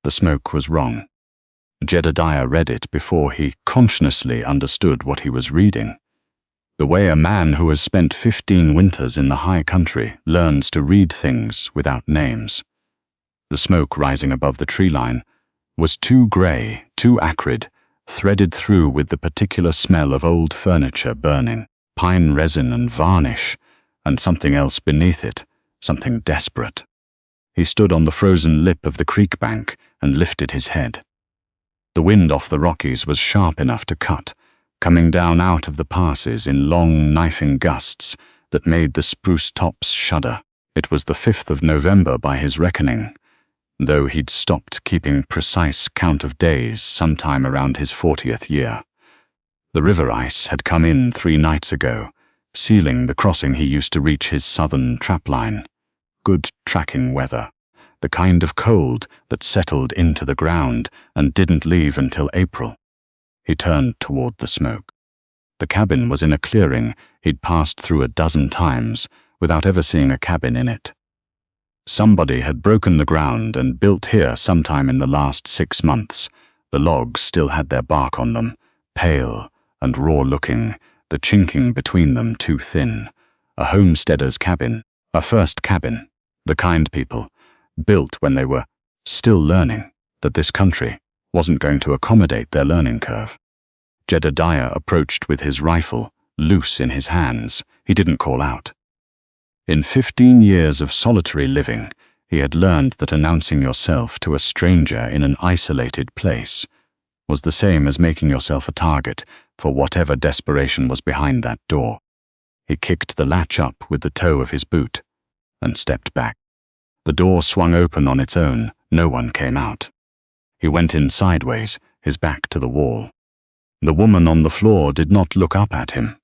The smoke was wrong. Jedadiah read it before he consciously understood what he was reading. The way a man who has spent 15 winters in the high country learns to read things without names. The smoke rising above the tree line was too grey, too acrid, threaded through with the particular smell of old furniture burning, pine resin and varnish, and something else beneath it, something desperate. He stood on the frozen lip of the creek bank and lifted his head. The wind off the Rockies was sharp enough to cut, coming down out of the passes in long, knifing gusts that made the spruce tops shudder. It was the 5th of November by his reckoning, though he'd stopped keeping precise count of days sometime around his 40th year. The river ice had come in 3 nights ago, sealing the crossing he used to reach his southern trapline. Good tracking weather, the kind of cold that settled into the ground and didn't leave until April. He turned toward the smoke. The cabin was in a clearing he'd passed through a dozen times without ever seeing a cabin in it. Somebody had broken the ground and built here sometime in the last 6 months. The logs still had their bark on them, pale and raw-looking, the chinking between them too thin. A homesteader's cabin, a first cabin, the kind people, built when they were still learning that this country wasn't going to accommodate their learning curve. Jedadiah approached with his rifle, loose in his hands. He didn't call out. In 15 years of solitary living, he had learned that announcing yourself to a stranger in an isolated place was the same as making yourself a target for whatever desperation was behind that door. He kicked the latch up with the toe of his boot and stepped back. The door swung open on its own. No one came out. He went in sideways, his back to the wall. The woman on the floor did not look up at him.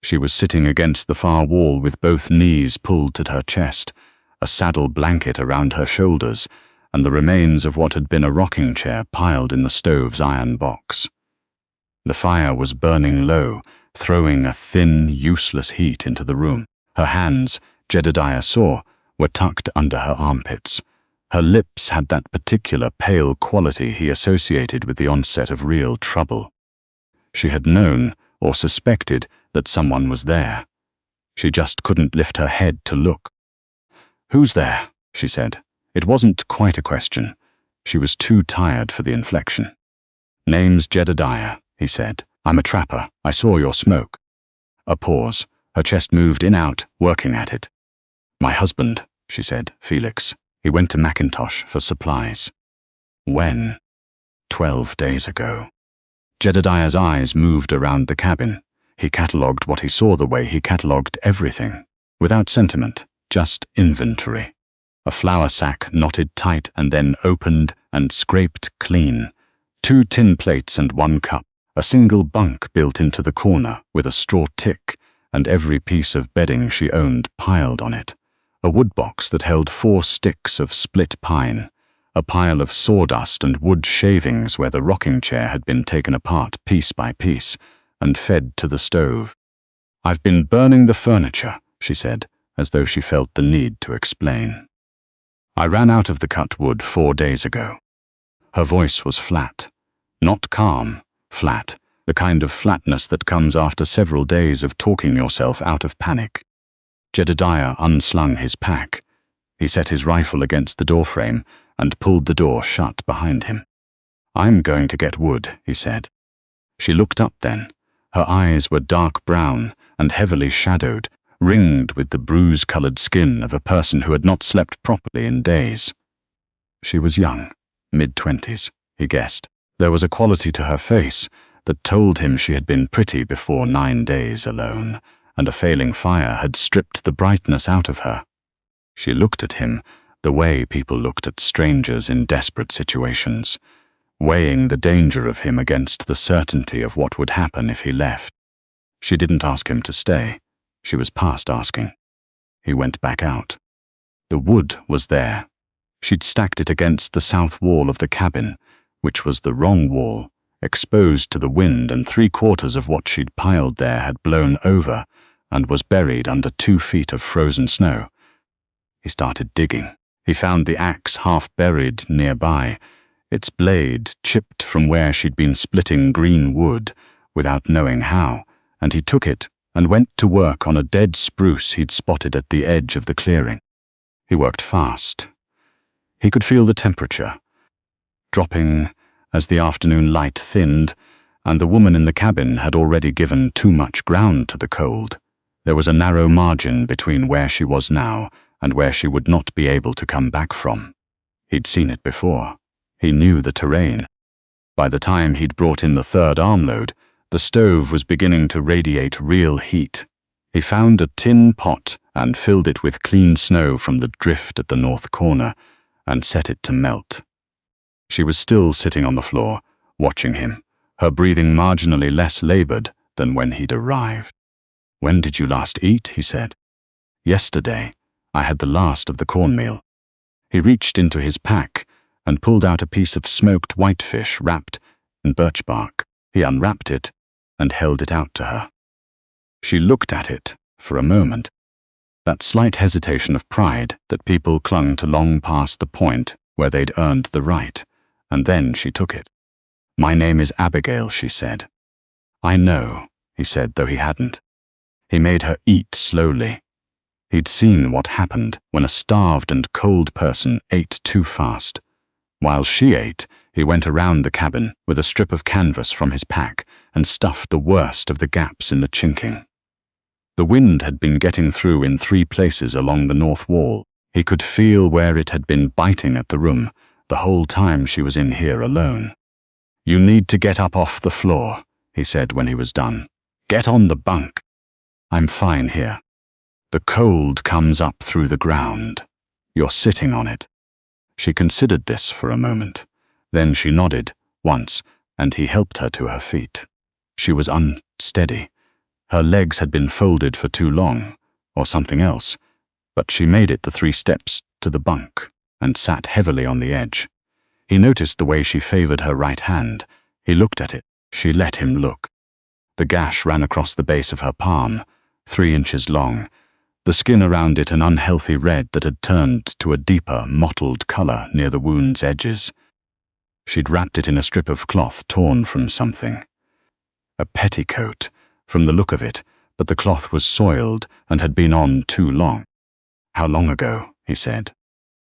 She was sitting against the far wall with both knees pulled to her chest, a saddle blanket around her shoulders, and the remains of what had been a rocking chair piled in the stove's iron box. The fire was burning low, throwing a thin, useless heat into the room. Her hands, Jedadiah saw, were tucked under her armpits. Her lips had that particular pale quality he associated with the onset of real trouble. She had known, or suspected, that someone was there. She just couldn't lift her head to look. "Who's there?" she said. It wasn't quite a question. She was too tired for the inflection. "Name's Jedadiah," he said. "I'm a trapper. I saw your smoke." A pause. Her chest moved in-out, working at it. "My husband," she said, "Felix. He went to Macintosh for supplies." "When?" 12 days ago. Jedadiah's eyes moved around the cabin. He catalogued what he saw the way he catalogued everything, without sentiment, just inventory. A flour sack knotted tight and then opened and scraped clean. 2 tin plates and 1 cup. A single bunk built into the corner with a straw tick, and every piece of bedding she owned piled on it. A wood box that held 4 sticks of split pine. A pile of sawdust and wood shavings where the rocking chair had been taken apart piece by piece and fed to the stove. "I've been burning the furniture," she said, as though she felt the need to explain. "I ran out of the cut wood 4 days ago." Her voice was flat. Not calm, flat, the kind of flatness that comes after several days of talking yourself out of panic. Jedadiah unslung his pack. He set his rifle against the doorframe and pulled the door shut behind him. "I'm going to get wood," he said. She looked up then. Her eyes were dark brown and heavily shadowed, ringed with the bruise-colored skin of a person who had not slept properly in days. She was young, mid-20s, he guessed. There was a quality to her face that told him she had been pretty before 9 days alone, and a failing fire had stripped the brightness out of her. She looked at him the way people looked at strangers in desperate situations, weighing the danger of him against the certainty of what would happen if he left. She didn't ask him to stay. She was past asking. He went back out. The wood was there. She'd stacked it against the south wall of the cabin, which was the wrong wall, exposed to the wind, and 3/4 of what she'd piled there had blown over and was buried under 2 feet of frozen snow. He started digging. He found the axe half buried nearby. its blade chipped from where she'd been splitting green wood without knowing how, and he took it and went to work on a dead spruce he'd spotted at the edge of the clearing. He worked fast. He could feel the temperature dropping as the afternoon light thinned, and the woman in the cabin had already given too much ground to the cold. There was a narrow margin between where she was now and where she would not be able to come back from. He'd seen it before. He knew the terrain. By the time he'd brought in the third armload, the stove was beginning to radiate real heat. He found a tin pot and filled it with clean snow from the drift at the north corner and set it to melt. She was still sitting on the floor, watching him, her breathing marginally less labored than when he'd arrived. "When did you last eat?" he said. "Yesterday. I had the last of the cornmeal." He reached into his pack and pulled out a piece of smoked whitefish wrapped in birch bark. He unwrapped it and held it out to her. She looked at it for a moment, that slight hesitation of pride that people clung to long past the point where they'd earned the right, and then she took it. "My name is Abigail," she said. "I know," he said, though he hadn't. He made her eat slowly. He'd seen what happened when a starved and cold person ate too fast. While she ate, he went around the cabin with a strip of canvas from his pack and stuffed the worst of the gaps in the chinking. The wind had been getting through in 3 places along the north wall. He could feel where it had been biting at the room the whole time she was in here alone. "You need to get up off the floor," he said when he was done. "Get on the bunk." "I'm fine here. The cold comes up through the ground. You're sitting on it." She considered this for a moment. Then she nodded once, and he helped her to her feet. She was unsteady. Her legs had been folded for too long, or something else, but she made it the 3 steps to the bunk and sat heavily on the edge. He noticed the way she favored her right hand. He looked at it. She let him look. The gash ran across the base of her palm, 3 inches long, the skin around it an unhealthy red that had turned to a deeper, mottled color near the wound's edges. She'd wrapped it in a strip of cloth torn from something. A petticoat, from the look of it, but the cloth was soiled and had been on too long. "How long ago?" he said.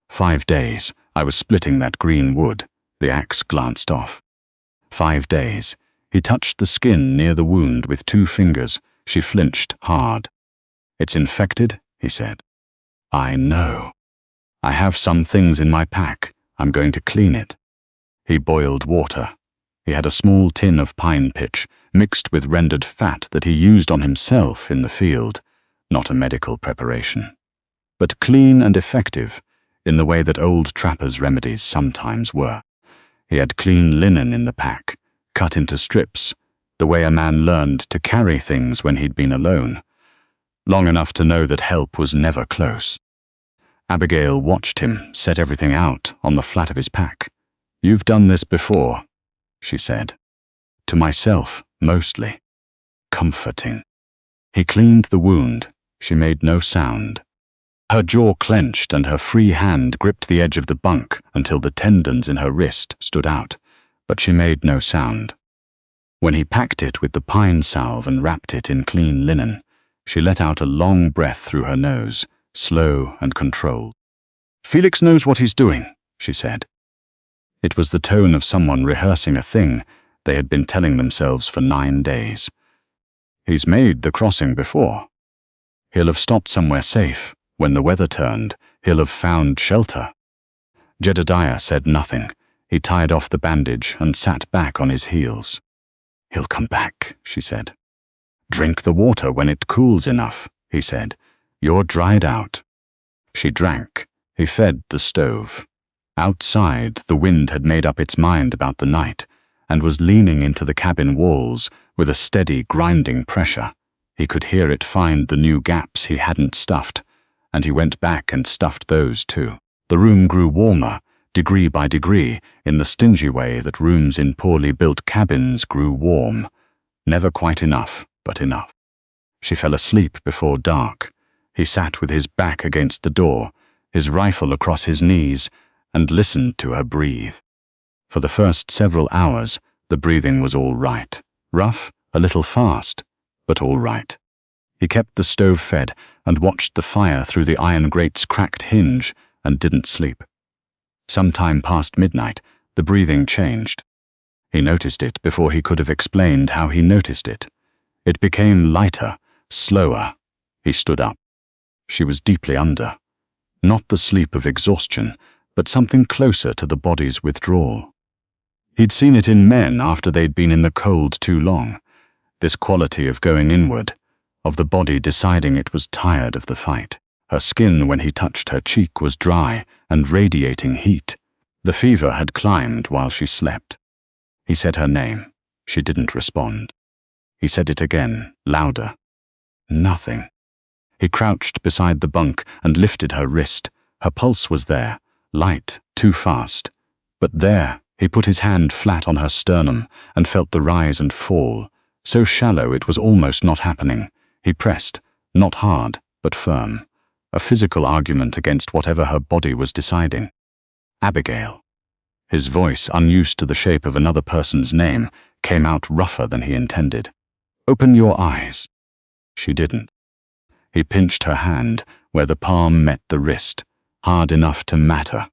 5 days. I was splitting that green wood." The axe glanced off. 5 days. He touched the skin near the wound with 2 fingers. She flinched hard. "It's infected," he said. "I know. I have some things in my pack. I'm going to clean it." He boiled water. He had a small tin of pine pitch, mixed with rendered fat that he used on himself in the field, not a medical preparation, but clean and effective, in the way that old trappers' remedies sometimes were. He had clean linen in the pack, cut into strips, the way a man learned to carry things when he'd been alone, long enough to know that help was never close. Abigail watched him set everything out on the flat of his pack. "You've done this before," she said. "To myself, mostly. Comforting." He cleaned the wound. She made no sound. Her jaw clenched and her free hand gripped the edge of the bunk until the tendons in her wrist stood out, but she made no sound. When he packed it with the pine salve and wrapped it in clean linen, she let out a long breath through her nose, slow and controlled. "Felix knows what he's doing," she said. It was the tone of someone rehearsing a thing they had been telling themselves for 9 days. "He's made the crossing before. He'll have stopped somewhere safe. When the weather turned, he'll have found shelter." Jedadiah said nothing. He tied off the bandage and sat back on his heels. "He'll come back," she said. "Drink the water when it cools enough," he said. "You're dried out." She drank. He fed the stove. Outside, the wind had made up its mind about the night and was leaning into the cabin walls with a steady, grinding pressure. He could hear it find the new gaps he hadn't stuffed, and he went back and stuffed those too. The room grew warmer, degree by degree, in the stingy way that rooms in poorly built cabins grew warm. Never quite enough, but enough. She fell asleep before dark. He sat with his back against the door, his rifle across his knees, and listened to her breathe. For the first several hours, the breathing was all right. Rough, a little fast, but all right. He kept the stove fed and watched the fire through the iron grate's cracked hinge and didn't sleep. Sometime past midnight, the breathing changed. He noticed it before he could have explained how he noticed it. It became lighter, slower. He stood up. She was deeply under. Not the sleep of exhaustion, but something closer to the body's withdrawal. He'd seen it in men after they'd been in the cold too long. This quality of going inward, of the body deciding it was tired of the fight. Her skin, when he touched her cheek, was dry and radiating heat. The fever had climbed while she slept. He said her name. She didn't respond. He said it again, louder. Nothing. He crouched beside the bunk and lifted her wrist. Her pulse was there, light, too fast. But there, he put his hand flat on her sternum and felt the rise and fall, so shallow it was almost not happening. He pressed, not hard, but firm. A physical argument against whatever her body was deciding. Abigail. His voice, unused to the shape of another person's name, came out rougher than he intended. Open your eyes. She didn't. He pinched her hand, where the palm met the wrist, hard enough to matter.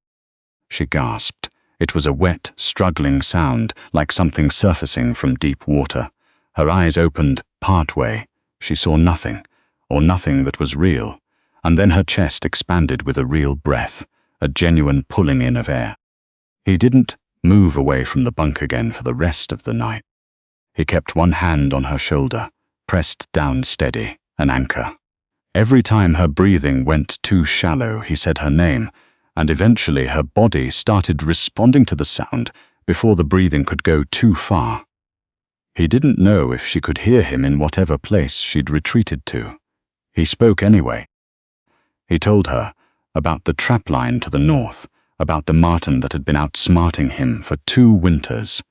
She gasped. It was a wet, struggling sound, like something surfacing from deep water. Her eyes opened partway. She saw nothing, or nothing that was real, and then her chest expanded with a real breath, a genuine pulling in of air. He didn't move away from the bunk again for the rest of the night. He kept one hand on her shoulder, pressed down steady, an anchor. Every time her breathing went too shallow, he said her name, and eventually her body started responding to the sound before the breathing could go too far. He didn't know if she could hear him in whatever place she'd retreated to. He spoke anyway. He told her about the trapline to the north, about the marten that had been outsmarting him for 2 winters.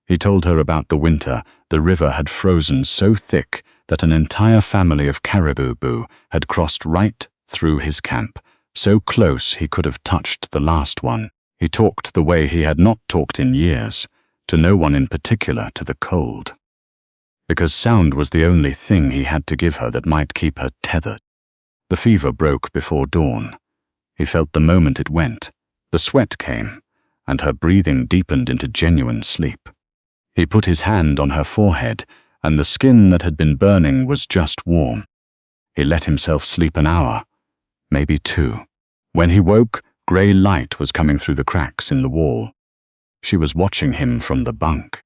He told her about the winter the river had frozen so thick that an entire family of caribou had crossed right through his camp, so close he could have touched the last one. He talked the way he had not talked in years, to no one in particular, to the cold. Because sound was the only thing he had to give her that might keep her tethered. The fever broke before dawn. He felt the moment it went. The sweat came, and her breathing deepened into genuine sleep. He put his hand on her forehead, and the skin that had been burning was just warm. He let himself sleep an hour, maybe 2. When he woke, grey light was coming through the cracks in the wall. She was watching him from the bunk.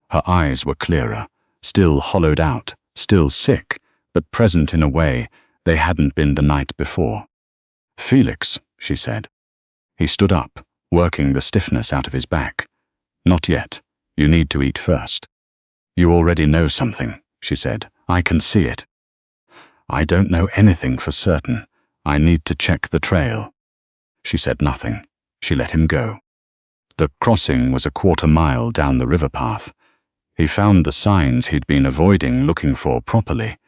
Her eyes were clearer, still hollowed out, still sick, but present in a way they hadn't been the night before. Felix, she said. He stood up, working the stiffness out of his back. Not yet. You need to eat first. You already know something, she said. I can see it. I don't know anything for certain. I need to check the trail. She said nothing. She let him go. The crossing was a 1/4 mile down the river path. He found the signs he'd been avoiding looking for properly,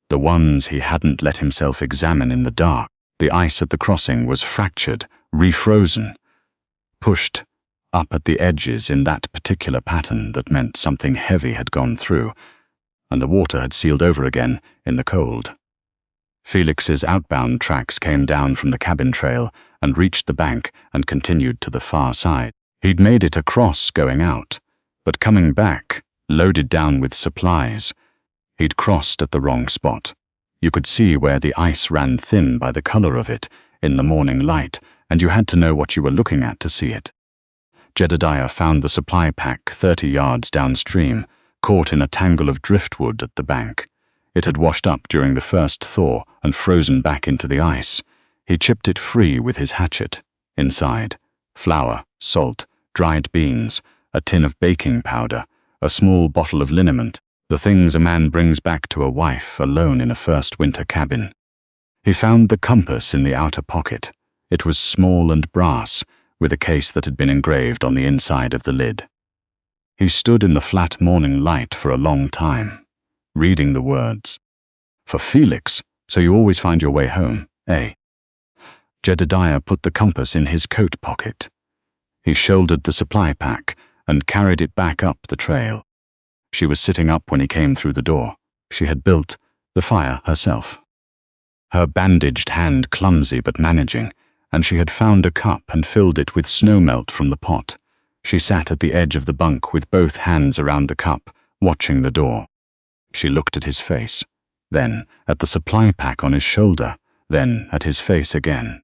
the ones he hadn't let himself examine in the dark. The ice at the crossing was fractured, refrozen, pushed up at the edges in that particular pattern that meant something heavy had gone through, and the water had sealed over again in the cold. Felix's outbound tracks came down from the cabin trail and reached the bank and continued to the far side. He'd made it across going out, but coming back, loaded down with supplies, he'd crossed at the wrong spot. You could see where the ice ran thin by the color of it in the morning light, and you had to know what you were looking at to see it. Jedadiah found the supply pack 30 yards downstream, caught in a tangle of driftwood at the bank. It had washed up during the first thaw and frozen back into the ice. He chipped it free with his hatchet. Inside, flour, salt, dried beans, a tin of baking powder, a small bottle of liniment, the things a man brings back to a wife alone in a first winter cabin. He found the compass in the outer pocket. It was small and brass, with a case that had been engraved on the inside of the lid. He stood in the flat morning light for a long time, reading the words. For Felix, so you always find your way home, eh? Jedadiah put the compass in his coat pocket. He shouldered the supply pack and carried it back up the trail. She was sitting up when he came through the door. She had built the fire herself. Her bandaged hand clumsy but managing, and she had found a cup and filled it with snowmelt from the pot. She sat at the edge of the bunk with both hands around the cup, watching the door. She looked at his face, then at the supply pack on his shoulder, then at his face again.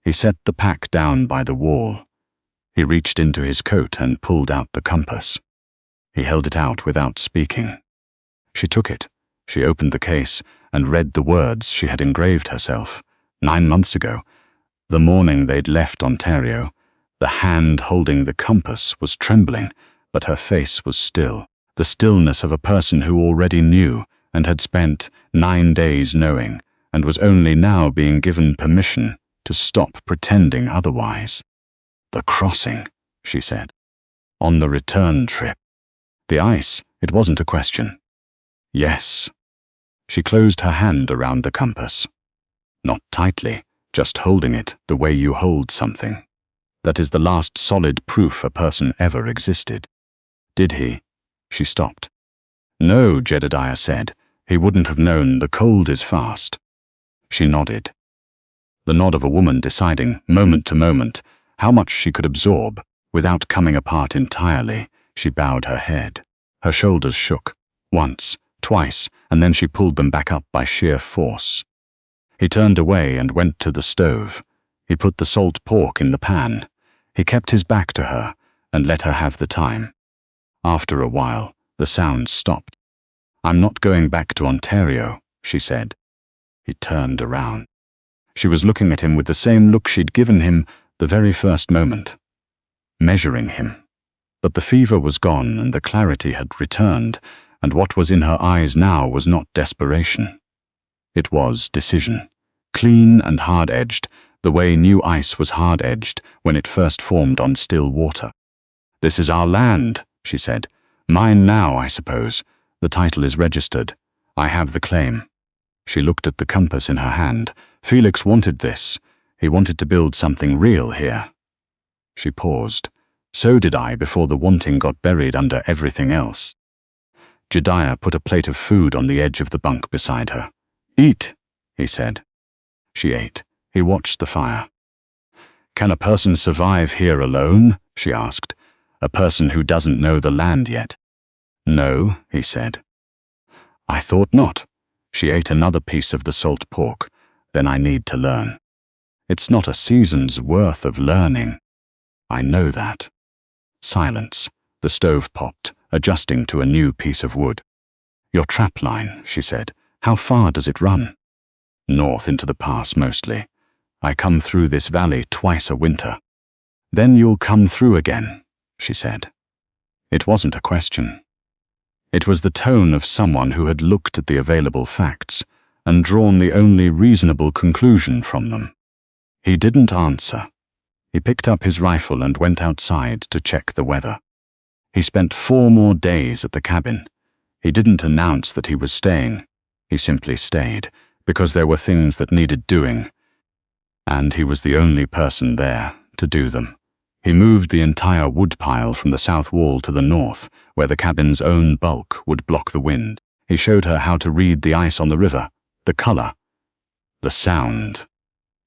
He set the pack down by the wall. He reached into his coat and pulled out the compass. He held it out without speaking. She took it. She opened the case and read the words she had engraved herself 9 months ago, the morning they'd left Ontario. The hand holding the compass was trembling, but her face was still, the stillness of a person who already knew and had spent 9 days knowing, and was only now being given permission to stop pretending otherwise. "The crossing," she said. "On the return trip. The ice, it wasn't a question." "Yes." She closed her hand around the compass. Not tightly, just holding it the way you hold something. That is the last solid proof a person ever existed. "Did he?" She stopped. "No," Jedadiah said. "He wouldn't have known the cold is fast." She nodded. The nod of a woman deciding, moment to moment, how much she could absorb without coming apart entirely. She bowed her head. Her shoulders shook, once, twice, and then she pulled them back up by sheer force. He turned away and went to the stove. He put the salt pork in the pan. He kept his back to her and let her have the time. After a while, the sound stopped. "I'm not going back to Ontario," she said. He turned around. She was looking at him with the same look she'd given him the very first moment, measuring him. But the fever was gone and the clarity had returned, and what was in her eyes now was not desperation. It was decision, clean and hard-edged, the way new ice was hard-edged when it first formed on still water. "This is our land," she said. "Mine now, I suppose. The title is registered. I have the claim." She looked at the compass in her hand. Felix wanted this. He wanted to build something real here. She paused. So did I before the wanting got buried under everything else. Jedadiah put a plate of food on the edge of the bunk beside her. "Eat," he said. She ate. He watched the fire. "Can a person survive here alone?" she asked. "A person who doesn't know the land yet?" "No," he said. "I thought not." She ate another piece of the salt pork. "Then I need to learn." "It's not a season's worth of learning." "I know that." Silence. The stove popped, adjusting to a new piece of wood. "Your trap line," she said. "How far does it run?" "North into the pass, mostly. I come through this valley twice a winter." "Then you'll come through again," she said. It wasn't a question. It was the tone of someone who had looked at the available facts and drawn the only reasonable conclusion from them. He didn't answer. He picked up his rifle and went outside to check the weather. He spent 4 more days at the cabin. He didn't announce that he was staying. He simply stayed, because there were things that needed doing, and he was the only person there to do them. He moved the entire woodpile from the south wall to the north, where the cabin's own bulk would block the wind. He showed her how to read the ice on the river, the color, the sound.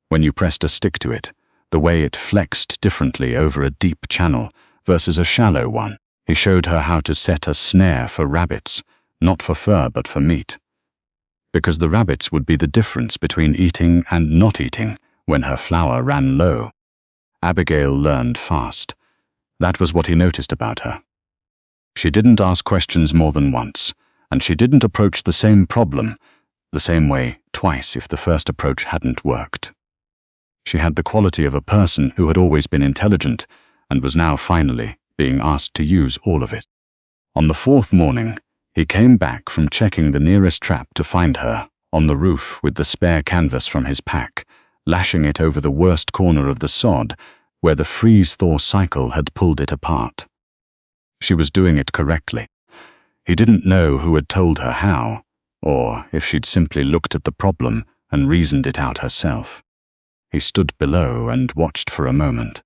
When you pressed a stick to it, the way it flexed differently over a deep channel versus a shallow one. He showed her how to set a snare for rabbits, not for fur but for meat. Because the rabbits would be the difference between eating and not eating when her flour ran low. Abigail learned fast. That was what he noticed about her. She didn't ask questions more than once, and she didn't approach the same problem the same way twice if the first approach hadn't worked. She had the quality of a person who had always been intelligent and was now finally being asked to use all of it. On the 4th morning, he came back from checking the nearest trap to find her on the roof with the spare canvas from his pack, lashing it over the worst corner of the sod where the freeze-thaw cycle had pulled it apart. She was doing it correctly. He didn't know who had told her how, or if she'd simply looked at the problem and reasoned it out herself. He stood below and watched for a moment.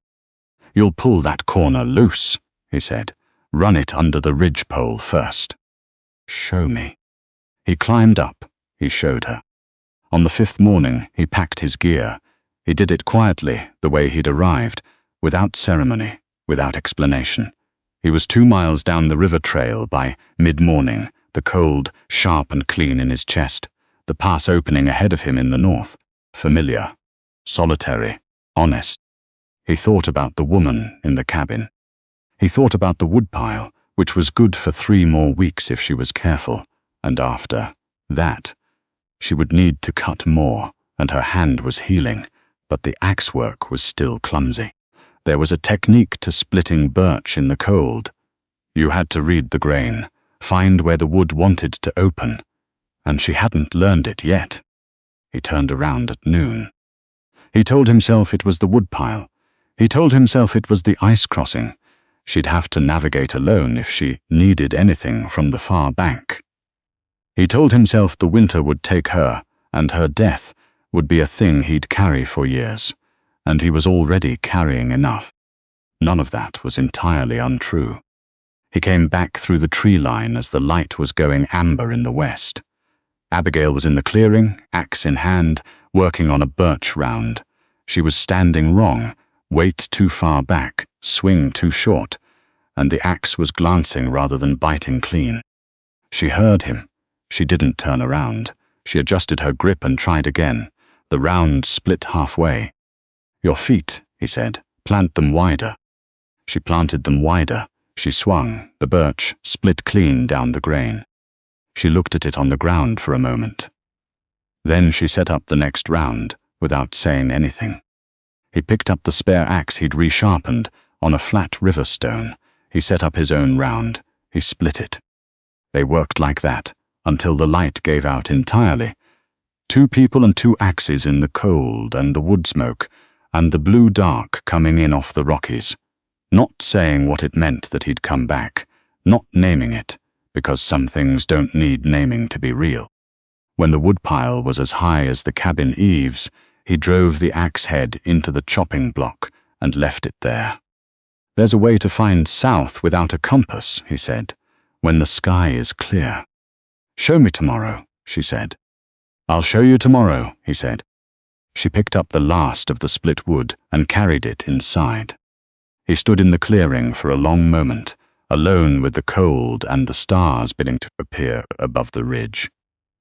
"You'll pull that corner loose," he said. "Run it under the ridgepole first." "Show me." He climbed up. He showed her. On the 5th morning, he packed his gear. He did it quietly, the way he'd arrived, without ceremony, without explanation. He was 2 miles down the river trail by mid-morning, the cold sharp and clean in his chest, the pass opening ahead of him in the north, familiar, solitary, honest. He thought about the woman in the cabin. He thought about the woodpile, which was good for 3 more weeks if she was careful, and after that, she would need to cut more, and her hand was healing, but the axe work was still clumsy. There was a technique to splitting birch in the cold. You had to read the grain, find where the wood wanted to open, and she hadn't learned it yet. He turned around at noon. He told himself it was the woodpile. He told himself it was the ice crossing. She'd have to navigate alone if she needed anything from the far bank. He told himself the winter would take her, and her death would be a thing he'd carry for years, and he was already carrying enough. None of that was entirely untrue. He came back through the tree line as the light was going amber in the west. Abigail was in the clearing, axe in hand, working on a birch round. She was standing wrong, weight too far back, swing too short, and the axe was glancing rather than biting clean. She heard him. She didn't turn around. She adjusted her grip and tried again. The round split halfway. "Your feet," he said. "Plant them wider." She planted them wider. She swung. The birch split clean down the grain. She looked at it on the ground for a moment. Then she set up the next round, without saying anything. He picked up the spare axe he'd resharpened on a flat river stone. He set up his own round. He split it. They worked like that, until the light gave out entirely. 2 people and 2 axes in the cold and the wood smoke, and the blue dark coming in off the Rockies. Not saying what it meant that he'd come back, not naming it, because some things don't need naming to be real. When the woodpile was as high as the cabin eaves, he drove the axe head into the chopping block and left it there. "There's a way to find south without a compass," he said, "when the sky is clear." "Show me tomorrow," she said. "I'll show you tomorrow," he said. She picked up the last of the split wood and carried it inside. He stood in the clearing for a long moment, alone with the cold and the stars beginning to appear above the ridge.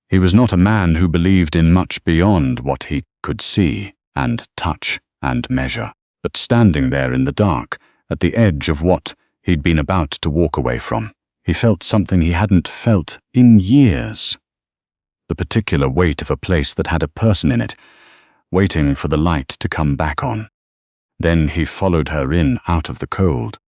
He was not a man who believed in much beyond what he could see and touch and measure, but standing there in the dark, at the edge of what he'd been about to walk away from, he felt something he hadn't felt in years. The particular weight of a place that had a person in it, waiting for the light to come back on. Then he followed her in out of the cold.